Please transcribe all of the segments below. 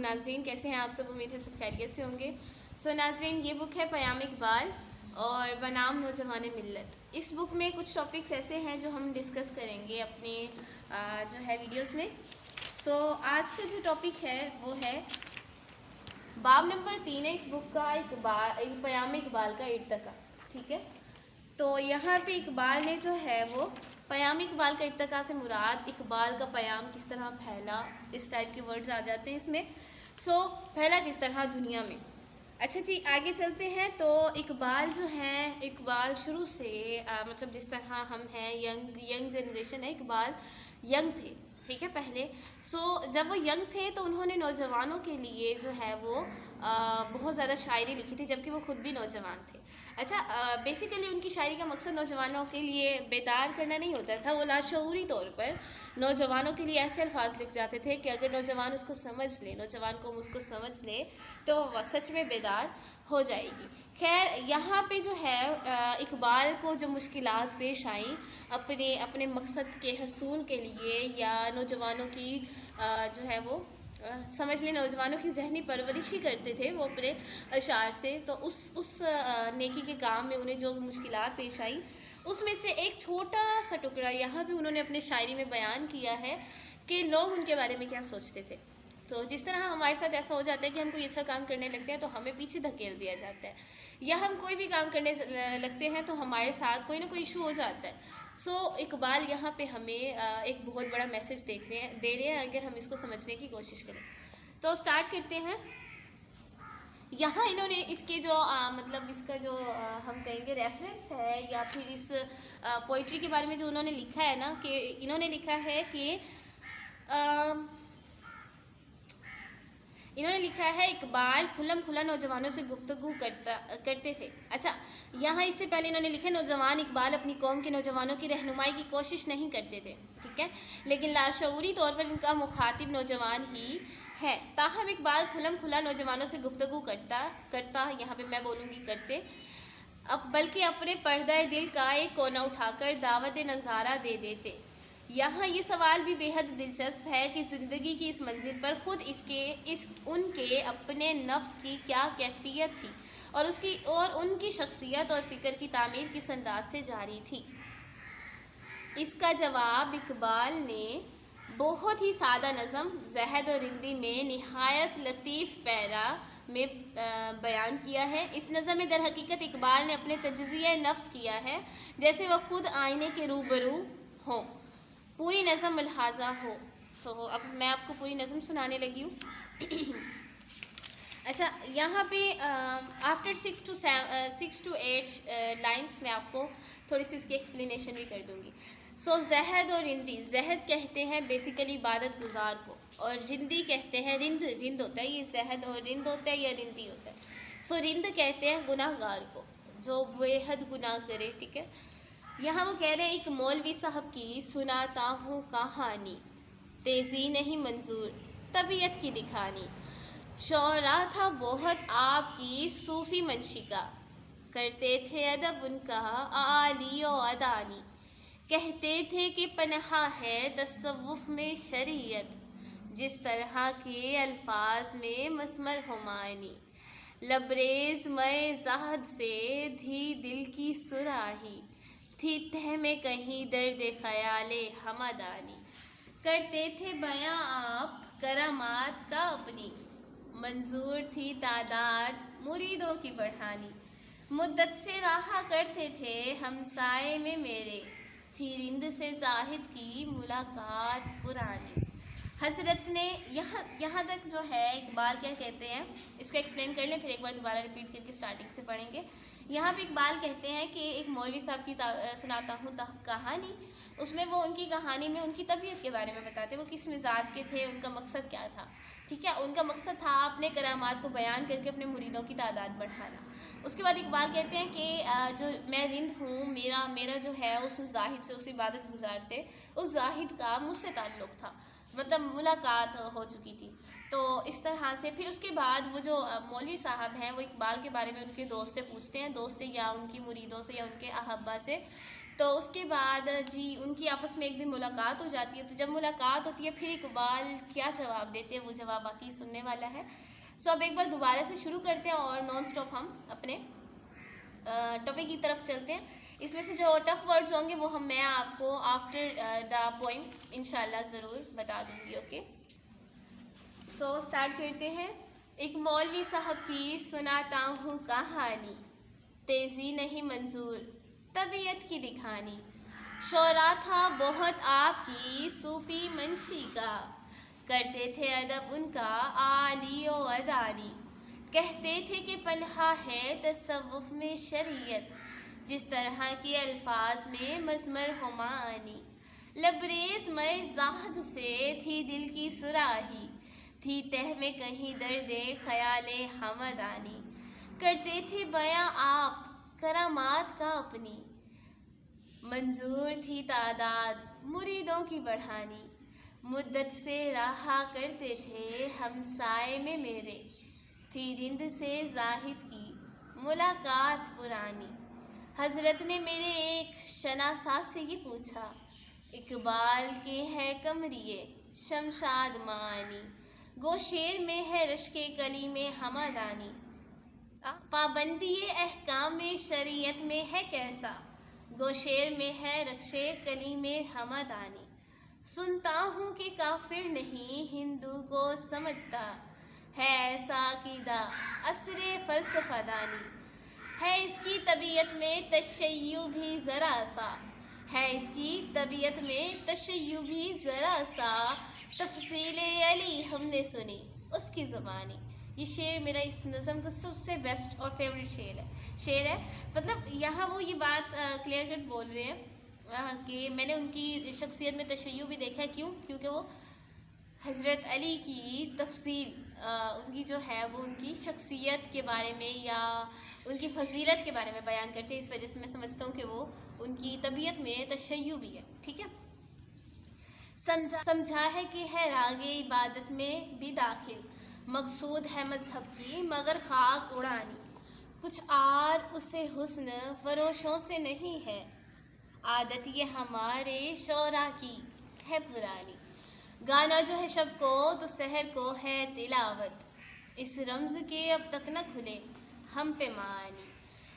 ناظرین کیسے ہیں آپ سب؟ امید ہے سب خیریت سے ہوں گے۔ ناظرین یہ بک ہے پیام اقبال اور بنام نوجوان ملت۔ اس بک میں کچھ ٹاپکس ایسے ہیں جو ہم ڈسکس کریں گے اپنے جو ہے ویڈیوز میں۔ آج کا جو ٹاپک ہے وہ ہے باب نمبر 3 ہے اس بک کا، پیام اقبال کا ارتقا۔ ٹھیک ہے، تو یہاں پہ اقبال نے جو ہے وہ پیام اقبال کا ارتقا سے مراد اقبال کا پیام کس طرح پھیلا، اس ٹائپ کے ورڈز آ جاتے ہیں اس میں۔ پھیلا کس طرح دنیا میں۔ اچھا جی، آگے چلتے ہیں۔ تو اقبال جو ہے، اقبال شروع سے مطلب جس طرح ہم ہیں ینگ جنریشن ہے، اقبال ینگ تھے، ٹھیک ہے پہلے۔ جب وہ ینگ تھے تو انہوں نے نوجوانوں کے لیے جو ہے وہ بہت زیادہ شاعری لکھی تھی، جبکہ وہ خود بھی نوجوان تھے۔ اچھا، بیسیکلی ان کی شاعری کا مقصد نوجوانوں کے لیے بیدار کرنا نہیں ہوتا تھا، وہ لاشعوری طور پر نوجوانوں کے لیے ایسے الفاظ لکھ جاتے تھے کہ اگر نوجوان اس کو سمجھ لے، نوجوان کو اس کو سمجھ لے تو وہ سچ میں بیدار ہو جائے گی۔ خیر، یہاں پہ جو ہے اقبال کو جو مشکلات پیش آئیں اپنے مقصد کے حصول کے لیے، یا نوجوانوں کی جو ہے وہ سمجھ لیں نوجوانوں کی ذہنی پرورش ہی کرتے تھے وہ اپنے اشعار سے، تو اس نیکی کے کام میں انہیں جو مشکلات پیش آئیں اس میں سے ایک چھوٹا سا ٹکڑا یہاں بھی انہوں نے اپنے شاعری میں بیان کیا ہے کہ لوگ ان کے بارے میں کیا سوچتے تھے۔ تو جس طرح ہمارے ساتھ ایسا ہو جاتا ہے کہ ہم کوئی اچھا کام کرنے لگتے ہیں تو ہمیں پیچھے دھکیل دیا جاتا ہے، یا ہم کوئی بھی کام کرنے لگتے ہیں تو ہمارے ساتھ کوئی نہ کوئی ایشو ہو جاتا ہے۔ اقبال یہاں پہ ہمیں ایک بہت بڑا میسج دے رہے ہیں اگر ہم اس کو سمجھنے کی کوشش کریں۔ تو سٹارٹ کرتے ہیں۔ یہاں انہوں نے اس کے جو مطلب اس کا جو ہم کہیں گے ریفرنس ہے، یا پھر اس پوئٹری کے بارے میں جو انہوں نے لکھا ہے نا، کہ انہوں نے لکھا ہے کہ اقبال کھلم کھلا نوجوانوں سے گفتگو کرتے تھے۔ اچھا، یہاں اس سے پہلے انہوں نے لکھا نوجوان اقبال اپنی قوم کے نوجوانوں کی رہنمائی کی کوشش نہیں کرتے تھے، ٹھیک ہے، لیکن لاشعوری طور پر ان کا مخاطب نوجوان ہی ہے۔ تاہم اقبال کھلم کھلا نوجوانوں سے گفتگو کرتا یہاں پہ میں بولوں گی کرتے، بلکہ اپنے پردہ دل کا ایک کونا اٹھا کر دعوت نظارہ دے دیتے۔ یہاں یہ سوال بھی بے حد دلچسپ ہے کہ زندگی کی اس منزل پر خود ان کے اپنے نفس کی کیا کیفیت تھی، اور ان کی شخصیت اور فکر کی تعمیر کس انداز سے جاری تھی۔ اس کا جواب اقبال نے بہت ہی سادہ نظم زہد و رندی میں نہایت لطیف پیرا میں بیان کیا ہے۔ اس نظم میں در حقیقت اقبال نے اپنے تجزیہ نفس کیا ہے، جیسے وہ خود آئینے کے روبرو ہوں، پوری نظم ملحاظہ ہو۔ تو اب میں آپ کو پوری نظم سنانے لگی ہوں۔ اچھا، یہاں پہ آفٹر 6 to 8 لائنس میں آپ کو تھوڑی سی اس کی ایکسپلینیشن بھی کر دوں گی۔ زہد اور رندی، زہد کہتے ہیں بیسیکلی عبادت گزار کو، اور رندی کہتے ہیں رند ہوتا ہے، یہ زہد اور رند ہوتا ہے یا رندی ہوتا ہے۔ رند کہتے ہیں گناہ گار کو جو بے حد گناہ کرے، ٹھیک ہے۔ یہاں وہ کہہ رہے ہیں ایک مولوی صاحب کی سناتا ہوں کہانی، تیزی نہیں منظور طبیعت کی دکھانی، شعرا تھا بہت آپ کی صوفی منشی کا، کرتے تھے ادب ان کا عالی و ادانی، کہتے تھے کہ پنہا ہے تصوف میں شریعت، جس طرح کے الفاظ میں مسمر ہمانی، لبریز میں زہد سے دھی دل کی سراہی، تھی تہ میں کہیں درد خیال ہمدانی، کرتے تھے بیاں آپ کرامات کا اپنی، منظور تھی تعداد مریدوں کی بڑھانی، مدت سے رہا کرتے تھے ہمسائے میں میرے، تھی رند سے زاہد کی ملاقات پرانی۔ حضرت نے یہاں تک جو ہے اقبال کیا کہتے ہیں اس کو ایکسپلین کر لیں، پھر ایک بار دوبارہ ریپیٹ کر کے سٹارٹنگ سے پڑھیں گے۔ یہاں پہ اقبال کہتے ہیں کہ ایک مولوی صاحب کی سناتا ہوں کہانی، اس میں وہ ان کی کہانی میں ان کی طبیعت کے بارے میں بتاتے، وہ کس مزاج کے تھے، ان کا مقصد کیا تھا، ٹھیک ہے۔ ان کا مقصد تھا اپنے کرامات کو بیان کر کے اپنے مریدوں کی تعداد بڑھانا۔ اس کے بعد اقبال کہتے ہیں کہ جو میں رند ہوں، میرا جو ہے اس زاہد سے، اس عبادت گزار سے، اس زاہد کا مجھ سے تعلق تھا، مطلب ملاقات ہو چکی تھی۔ تو اس طرح سے پھر اس کے بعد وہ جو مولوی صاحب ہیں وہ اقبال کے بارے میں ان کے دوست سے پوچھتے ہیں، دوست سے یا ان کی مریدوں سے یا ان کے احبا سے، تو اس کے بعد جی ان کی آپس میں ایک دن ملاقات ہو جاتی ہے. تو جب ملاقات ہوتی ہے پھر اقبال کیا جواب دیتے ہیں وہ جواب باقی سننے والا ہے. اب ایک بار دوبارہ سے شروع کرتے ہیں اور نان اسٹاپ ہم اپنے ٹاپک کی طرف چلتے ہیں. اس میں سے جو ٹف ورڈز ہوں گے وہ میں آپ کو آفٹر دا پوئم انشاءاللہ ضرور بتا دوں گی. اوکے اسٹارٹ کرتے ہیں. ایک مولوی صاحب کی سناتا ہوں کہانی، تیزی نہیں منظور طبیعت کی دکھانی. شعرا تھا بہت آپ کی صوفی منشی کا، کرتے تھے ادب ان کا عالی و ادانی. کہتے تھے کہ پنہا ہے تصوف میں شریعت، جس طرح کے الفاظ میں مضمر ہو معانی. لبریز میں زاہد سے تھی دل کی سراہی، تھی تہ میں کہیں درد خیال ہمدانی. کرتے تھے بیاں آپ کرامات کا اپنی، منظور تھی تعداد مریدوں کی بڑھانی. مدت سے رہا کرتے تھے ہم سائے میں میرے، تھی رند سے زاہد کی ملاقات پرانی. حضرت نے میرے ایک شناسا سے یہ پوچھا، اقبال کے ہے کمریے شمشاد معانی. گو شعر میں ہے رشک کلی میں ہمدانی، پابندی احکام شریعت میں ہے کیسا. گو شعر میں ہے رقص کلی میں ہمدانی. سنتا ہوں کہ کافر نہیں ہندو کو سمجھتا، ہے ایسا عقیدہ عصر فلسفہ دانی. ہے اس کی طبیعت میں تشیع بھی ذرا سا، ہے اس کی طبیعت میں تشیع بھی ذرا سا. تفصیل علی ہم نے سنی اس کی زبانی. یہ شعر میرا اس نظم کا سب سے بیسٹ اور فیوریٹ شعر ہے. مطلب یہاں وہ یہ بات کلیئر کٹ بول رہے ہیں کہ میں نے ان کی شخصیت میں تشیع بھی دیکھا ہے. کیونکہ وہ حضرت علی کی تفصیل ان کی جو ہے وہ ان کی شخصیت کے بارے میں یا ان کی فضیلت کے بارے میں بیان کرتے ہیں. اس وجہ سے میں سمجھتا ہوں کہ وہ ان کی طبیعت میں تشیع بھی ہے. ٹھیک ہے، سمجھا ہے کہ ہے راگ عبادت میں بھی داخل، مقصود ہے مذہب کی مگر خاک اڑانی. کچھ آر اسے حسن فروشوں سے نہیں ہے، عادت یہ ہمارے شعراء کی ہے پرانی. گانا جو ہے شب کو تو سحر کو ہے تلاوت، اس رمز کے اب تک نہ کھلے ہم پہ معانی.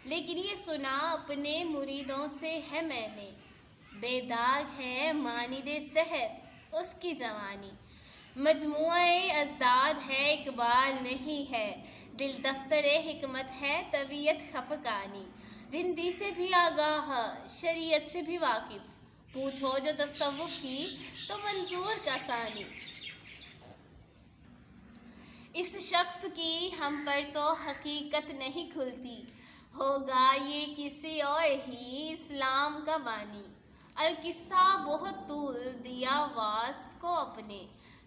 لیکن یہ سنا اپنے مریدوں سے ہے میں نے، بے داغ ہے مانند سحر اس کی جوانی. مجموعہ ازداد ہے اقبال نہیں ہے، دل دفتر حکمت ہے طبیعت خفقانی. رندی سے بھی آگاہ شریعت سے بھی واقف، پوچھو جو تصوف کی تو منظور کا ثانی. اس شخص کی ہم پر تو حقیقت نہیں کھلتی، ہوگا یہ کسی اور ہی اسلام کا بانی. القصہ بہت طول دیا واس کو اپنے،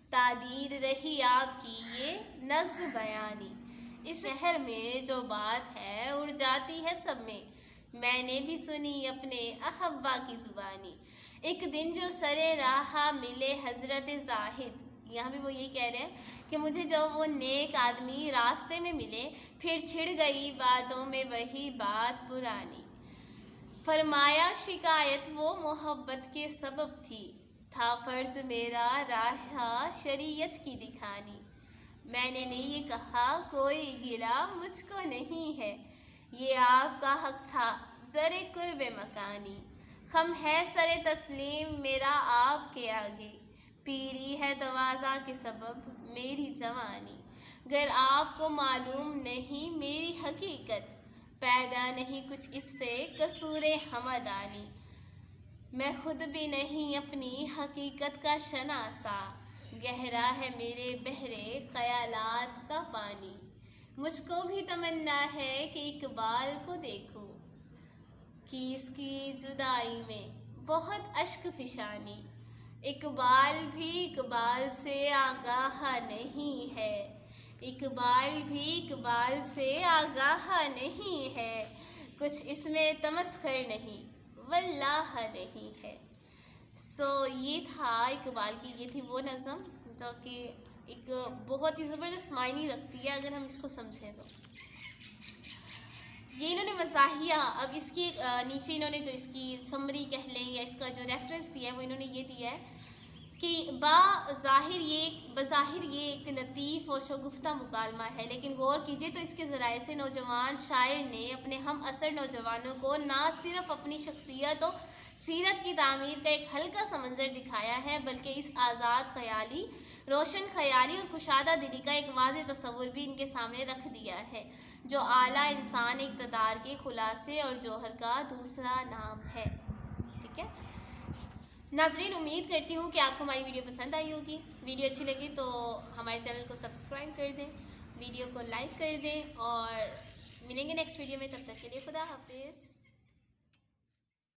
تعدیر رہی آپ کی یہ نغز بیانی. اس شہر میں جو بات ہے اڑ جاتی ہے سب میں نے بھی سنی اپنے احبا کی زبانی. ایک دن جو سرے راہ ملے حضرت زاہد، یہاں بھی وہ یہی کہہ رہے ہیں کہ مجھے جو وہ نیک آدمی راستے میں ملے، پھر چھڑ گئی باتوں میں وہی بات پرانی. فرمایا شکایت وہ محبت کے سبب تھی، تھا فرض میرا راہ شریعت کی دکھانی. میں نے نہیں یہ کہا کوئی گرا مجھ کو نہیں ہے، یہ آپ کا حق تھا زر قرب مکانی. خم ہے سر تسلیم میرا آپ کے آگے، پیری ہے تواضع کے سبب میری جوانی. گر آپ کو معلوم نہیں میری حقیقت، پیدا نہیں کچھ اس سے قصور ہمدانی. میں خود بھی نہیں اپنی حقیقت کا شناسا، گہرا ہے میرے بحرے خیالات کا پانی. مجھ کو بھی تمنا ہے کہ اقبال کو دیکھوں، کہ اس کی جدائی میں بہت اشک فشانی. اقبال بھی اقبال سے آگاہ نہیں ہے، اقبال بھی اقبال سے آگاہ نہیں ہے. کچھ اس میں تمسخر نہیں واللہ نہیں ہے. یہ تھا اقبال کی، یہ تھی وہ نظم جو کہ ایک بہت ہی زبردست معنی رکھتی ہے اگر ہم اس کو سمجھیں تو. یہ انہوں نے مزاحیہ، اب اس کے نیچے انہوں نے جو اس کی سمری کہہ لیں یا اس کا جو ریفرنس دیا ہے وہ انہوں نے یہ دیا ہے کہ بظاہر یہ ایک لطیف اور شگفتہ مکالمہ ہے، لیکن غور کیجئے تو اس کے ذرائع سے نوجوان شاعر نے اپنے ہم عصر نوجوانوں کو نہ صرف اپنی شخصیت و سیرت کی تعمیر کا ایک ہلکا سا منظر دکھایا ہے، بلکہ اس آزاد خیالی، روشن خیالی اور کشادہ دلی کا ایک واضح تصور بھی ان کے سامنے رکھ دیا ہے، جو اعلیٰ انسان اقتدار کے خلاصے اور جوہر کا دوسرا نام ہے۔ ٹھیک ہے ناظرین، امید کرتی ہوں کہ آپ کو ہماری ویڈیو پسند آئی ہوگی۔ ویڈیو اچھی لگی تو ہمارے چینل کو سبسکرائب کر دیں، ویڈیو کو لائک کر دیں، اور ملیں گے نیکسٹ ویڈیو میں، تب تک کے لیے خدا حافظ۔